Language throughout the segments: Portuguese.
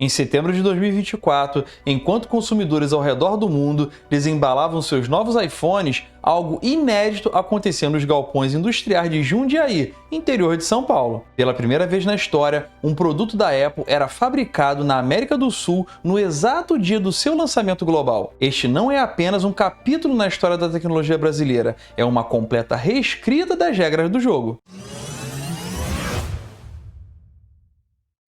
Em setembro de 2024, enquanto consumidores ao redor do mundo desembalavam seus novos iPhones, algo inédito aconteceu nos galpões industriais de Jundiaí, interior de São Paulo. Pela primeira vez na história, um produto da Apple era fabricado na América do Sul no exato dia do seu lançamento global. Este não é apenas um capítulo na história da tecnologia brasileira, é uma completa reescrita das regras do jogo.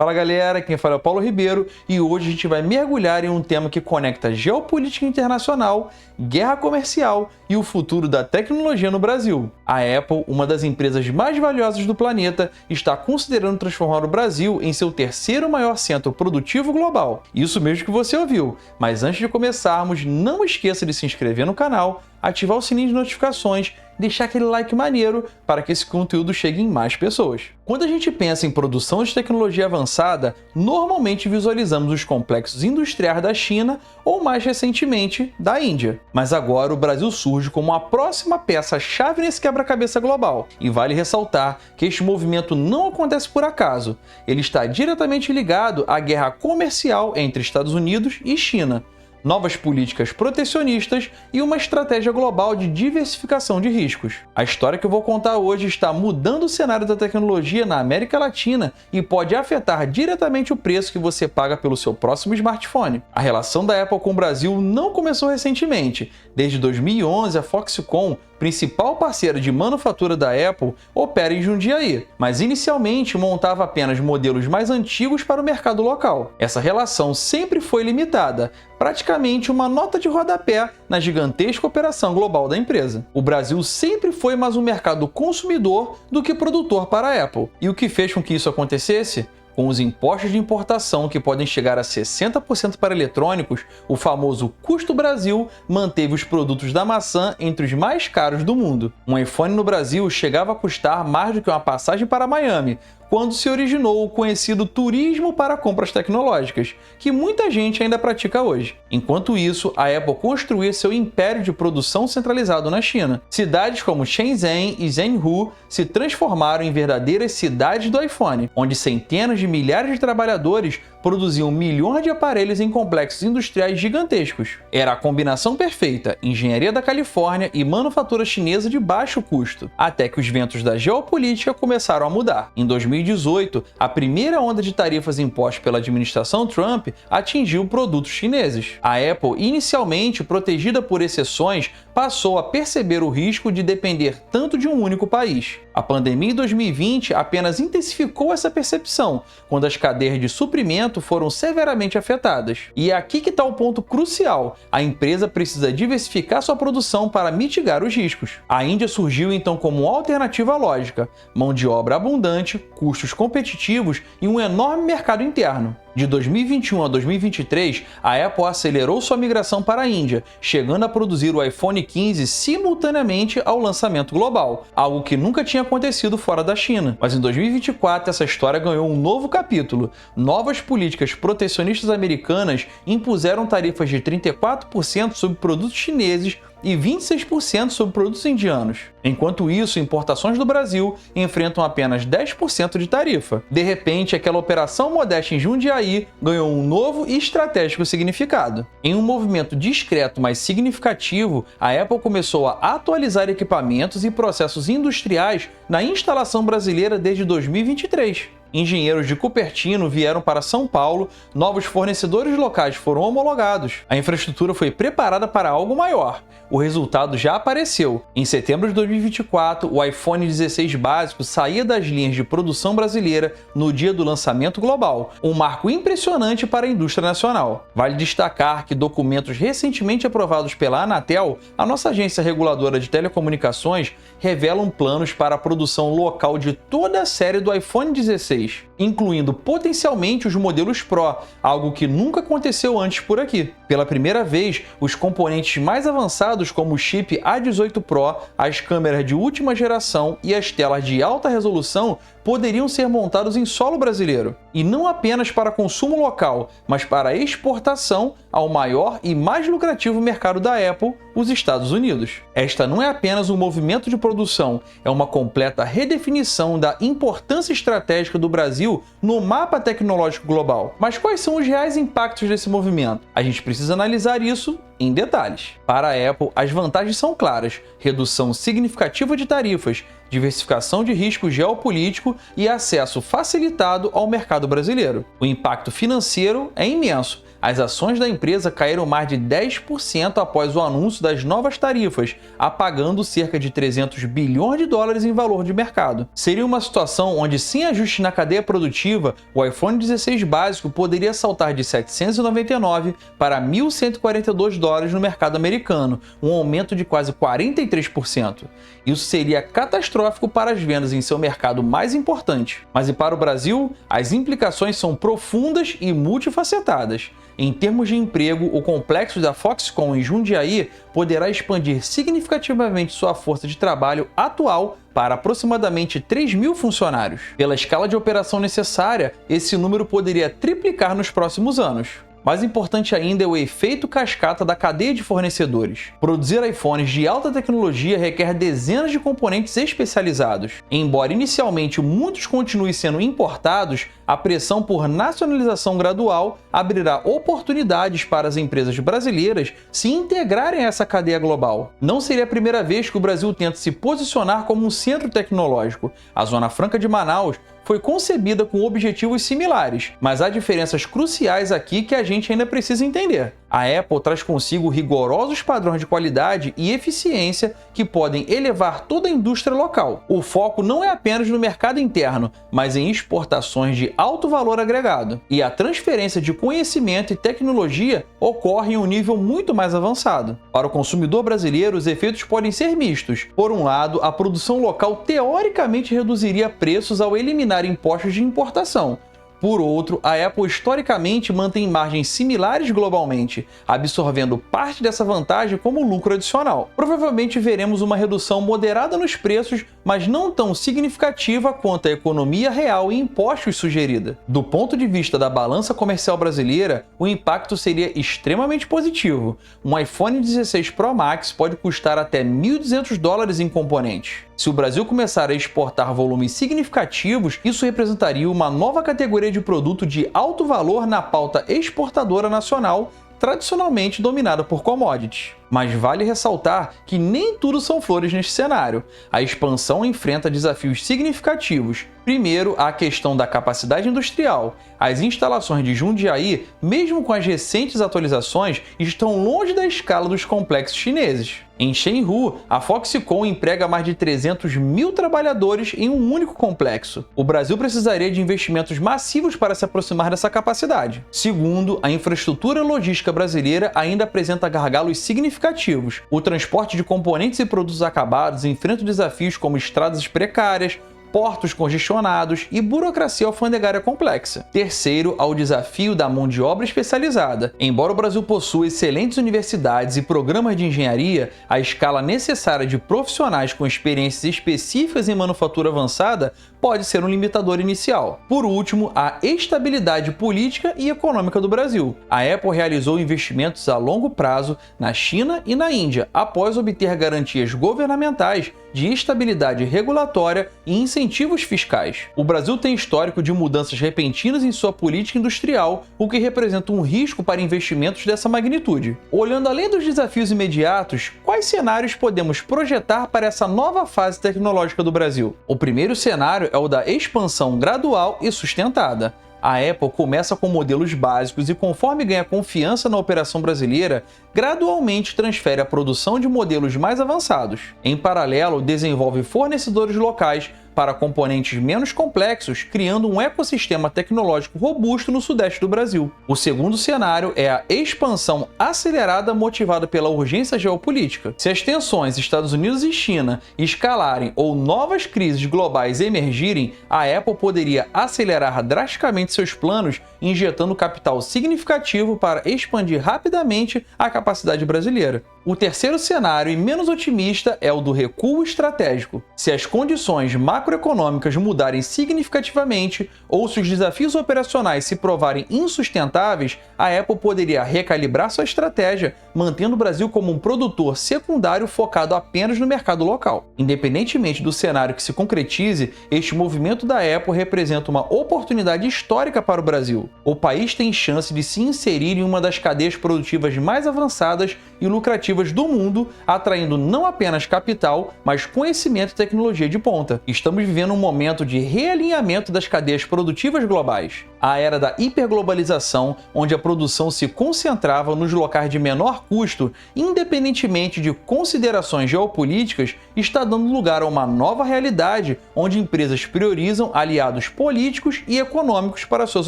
Fala galera, quem fala é o Paulo Ribeiro e hoje a gente vai mergulhar em um tema que conecta geopolítica internacional, guerra comercial e o futuro da tecnologia no Brasil. A Apple, uma das empresas mais valiosas do planeta, está considerando transformar o Brasil em seu terceiro maior centro produtivo global. Isso mesmo que você ouviu, mas antes de começarmos, não esqueça de se inscrever no canal, ativar o sininho de notificações, deixar aquele like maneiro para que esse conteúdo chegue em mais pessoas. Quando a gente pensa em produção de tecnologia avançada, normalmente visualizamos os complexos industriais da China ou, mais recentemente, da Índia. Mas agora o Brasil surge como a próxima peça-chave nesse quebra-cabeça global. E vale ressaltar que este movimento não acontece por acaso. Ele está diretamente ligado à guerra comercial entre Estados Unidos e China, novas políticas protecionistas e uma estratégia global de diversificação de riscos. A história que eu vou contar hoje está mudando o cenário da tecnologia na América Latina e pode afetar diretamente o preço que você paga pelo seu próximo smartphone. A relação da Apple com o Brasil não começou recentemente. Desde 2011, a Foxconn, principal parceira de manufatura da Apple, opera em Jundiaí, mas inicialmente montava apenas modelos mais antigos para o mercado local. Essa relação sempre foi limitada, praticamente uma nota de rodapé na gigantesca operação global da empresa. O Brasil sempre foi mais um mercado consumidor do que produtor para a Apple. E o que fez com que isso acontecesse? Com os impostos de importação que podem chegar a 60% para eletrônicos, o famoso Custo Brasil manteve os produtos da maçã entre os mais caros do mundo. Um iPhone no Brasil chegava a custar mais do que uma passagem para Miami, quando se originou o conhecido turismo para compras tecnológicas, que muita gente ainda pratica hoje. Enquanto isso, a Apple construía seu império de produção centralizado na China. Cidades como Shenzhen e Zhengzhou se transformaram em verdadeiras cidades do iPhone, onde centenas de milhares de trabalhadores produziam milhões de aparelhos em complexos industriais gigantescos. Era a combinação perfeita, engenharia da Califórnia e manufatura chinesa de baixo custo, até que os ventos da geopolítica começaram a mudar. Em 2018, a primeira onda de tarifas impostas pela administração Trump atingiu produtos chineses. A Apple, inicialmente protegida por exceções, passou a perceber o risco de depender tanto de um único país. A pandemia em 2020 apenas intensificou essa percepção, quando as cadeias de suprimento foram severamente afetadas. E é aqui que está o ponto crucial: a empresa precisa diversificar sua produção para mitigar os riscos. A Índia surgiu então como alternativa lógica: mão de obra abundante, custos competitivos e um enorme mercado interno. De 2021 a 2023, a Apple acelerou sua migração para a Índia, chegando a produzir o iPhone 15 simultaneamente ao lançamento global, algo que nunca tinha acontecido fora da China. Mas em 2024, essa história ganhou um novo capítulo. Novas políticas protecionistas americanas impuseram tarifas de 34% sobre produtos chineses e 26% sobre produtos indianos. Enquanto isso, importações do Brasil enfrentam apenas 10% de tarifa. De repente, aquela operação modesta em Jundiaí ganhou um novo e estratégico significado. Em um movimento discreto, mas significativo, a Apple começou a atualizar equipamentos e processos industriais na instalação brasileira desde 2023. Engenheiros de Cupertino vieram para São Paulo, novos fornecedores locais foram homologados. A infraestrutura foi preparada para algo maior. O resultado já apareceu. Em setembro de 2024, o iPhone 16 básico saía das linhas de produção brasileira no dia do lançamento global, um marco impressionante para a indústria nacional. Vale destacar que documentos recentemente aprovados pela Anatel, a nossa agência reguladora de telecomunicações, revelam planos para a produção local de toda a série do iPhone 16, incluindo potencialmente os modelos Pro, algo que nunca aconteceu antes por aqui. Pela primeira vez, os componentes mais avançados como o chip A18 Pro, as câmeras de última geração e as telas de alta resolução poderiam ser montados em solo brasileiro, e não apenas para consumo local, mas para exportação ao maior e mais lucrativo mercado da Apple, os Estados Unidos. Esta não é apenas um movimento de produção, é uma completa redefinição da importância estratégica do Brasil Brasil no mapa tecnológico global. Mas quais são os reais impactos desse movimento? A gente precisa analisar isso em detalhes. Para a Apple, as vantagens são claras: redução significativa de tarifas, diversificação de risco geopolítico e acesso facilitado ao mercado brasileiro. O impacto financeiro é imenso. As ações da empresa caíram mais de 10% após o anúncio das novas tarifas, apagando cerca de 300 bilhões de dólares em valor de mercado. Seria uma situação onde, sem ajuste na cadeia produtiva, o iPhone 16 básico poderia saltar de 799 para 1.142 dólares no mercado americano, um aumento de quase 43%. Isso seria catastrófico para as vendas em seu mercado mais importante. Mas e para o Brasil, as implicações são profundas e multifacetadas. Em termos de emprego, o complexo da Foxconn em Jundiaí poderá expandir significativamente sua força de trabalho atual para aproximadamente 3.000 funcionários. Pela escala de operação necessária, esse número poderia triplicar nos próximos anos. Mais importante ainda é o efeito cascata da cadeia de fornecedores. Produzir iPhones de alta tecnologia requer dezenas de componentes especializados. Embora inicialmente muitos continuem sendo importados, a pressão por nacionalização gradual abrirá oportunidades para as empresas brasileiras se integrarem a essa cadeia global. Não seria a primeira vez que o Brasil tenta se posicionar como um centro tecnológico. A Zona Franca de Manaus foi concebida com objetivos similares, mas há diferenças cruciais aqui que a gente ainda precisa entender. A Apple traz consigo rigorosos padrões de qualidade e eficiência que podem elevar toda a indústria local. O foco não é apenas no mercado interno, mas em exportações de alto valor agregado. E a transferência de conhecimento e tecnologia ocorre em um nível muito mais avançado. Para o consumidor brasileiro, os efeitos podem ser mistos. Por um lado, a produção local teoricamente reduziria preços ao eliminar impostos de importação. Por outro, a Apple historicamente mantém margens similares globalmente, absorvendo parte dessa vantagem como lucro adicional. Provavelmente veremos uma redução moderada nos preços, mas não tão significativa quanto a economia real e impostos sugerida. Do ponto de vista da balança comercial brasileira, o impacto seria extremamente positivo. Um iPhone 16 Pro Max pode custar até 1.200 dólares em componentes. Se o Brasil começar a exportar volumes significativos, isso representaria uma nova categoria de produto de alto valor na pauta exportadora nacional, tradicionalmente dominada por commodities. Mas vale ressaltar que nem tudo são flores neste cenário. A expansão enfrenta desafios significativos. Primeiro, a questão da capacidade industrial. As instalações de Jundiaí, mesmo com as recentes atualizações, estão longe da escala dos complexos chineses. Em Chengdu, a Foxconn emprega mais de 300.000 trabalhadores em um único complexo. O Brasil precisaria de investimentos massivos para se aproximar dessa capacidade. Segundo, a infraestrutura logística brasileira ainda apresenta gargalos significativos. O transporte de componentes e produtos acabados enfrenta desafios como estradas precárias, portos congestionados e burocracia alfandegária complexa. Terceiro, ao desafio da mão de obra especializada. Embora o Brasil possua excelentes universidades e programas de engenharia, a escala necessária de profissionais com experiências específicas em manufatura avançada pode ser um limitador inicial. Por último, a estabilidade política e econômica do Brasil. A Apple realizou investimentos a longo prazo na China e na Índia, após obter garantias governamentais de estabilidade regulatória e incentivos fiscais. O Brasil tem histórico de mudanças repentinas em sua política industrial, o que representa um risco para investimentos dessa magnitude. Olhando além dos desafios imediatos, quais cenários podemos projetar para essa nova fase tecnológica do Brasil? O primeiro cenário é o da expansão gradual e sustentada. A Apple começa com modelos básicos e, conforme ganha confiança na operação brasileira, gradualmente transfere a produção de modelos mais avançados. Em paralelo, desenvolve fornecedores locais para componentes menos complexos, criando um ecossistema tecnológico robusto no sudeste do Brasil. O segundo cenário é a expansão acelerada motivada pela urgência geopolítica. Se as tensões Estados Unidos e China escalarem ou novas crises globais emergirem, a Apple poderia acelerar drasticamente seus planos, injetando capital significativo para expandir rapidamente a capacidade brasileira. O terceiro cenário, e menos otimista, é o do recuo estratégico. Se as condições macroeconômicas mudarem significativamente ou se os desafios operacionais se provarem insustentáveis, a Apple poderia recalibrar sua estratégia, mantendo o Brasil como um produtor secundário focado apenas no mercado local. Independentemente do cenário que se concretize, este movimento da Apple representa uma oportunidade histórica para o Brasil. O país tem chance de se inserir em uma das cadeias produtivas mais avançadas e lucrativas do mundo, atraindo não apenas capital, mas conhecimento e tecnologia de ponta. Estamos vivendo um momento de realinhamento das cadeias produtivas globais. A era da hiperglobalização, onde a produção se concentrava nos locais de menor custo, independentemente de considerações geopolíticas, está dando lugar a uma nova realidade, onde empresas priorizam aliados políticos e econômicos para suas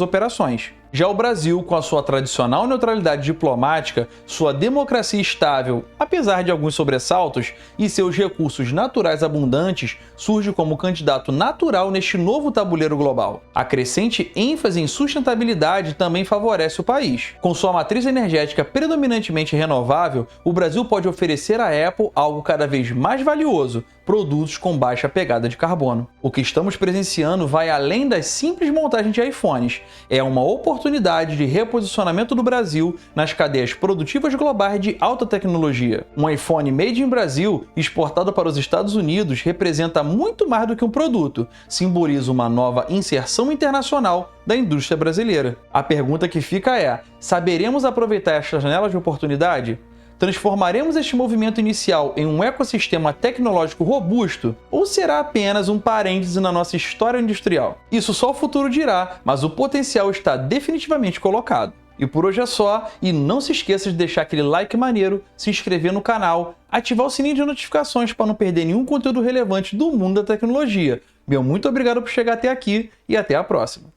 operações. Já o Brasil, com a sua tradicional neutralidade diplomática, sua democracia estável, apesar de alguns sobressaltos, e seus recursos naturais abundantes, surge como candidato natural neste novo tabuleiro global. A crescente ênfase em sustentabilidade também favorece o país. Com sua matriz energética predominantemente renovável, o Brasil pode oferecer à Apple algo cada vez mais valioso: produtos com baixa pegada de carbono. O que estamos presenciando vai além das simples montagens de iPhones. É uma oportunidade de reposicionamento do Brasil nas cadeias produtivas globais de alta tecnologia. Um iPhone made in Brasil, exportado para os Estados Unidos, representa muito mais do que um produto. Simboliza uma nova inserção internacional da indústria brasileira. A pergunta que fica é: saberemos aproveitar esta janela de oportunidade? Transformaremos este movimento inicial em um ecossistema tecnológico robusto ou será apenas um parêntese na nossa história industrial? Isso só o futuro dirá, mas o potencial está definitivamente colocado. E por hoje é só, e não se esqueça de deixar aquele like maneiro, se inscrever no canal, ativar o sininho de notificações para não perder nenhum conteúdo relevante do mundo da tecnologia. Meu muito obrigado por chegar até aqui e até a próxima!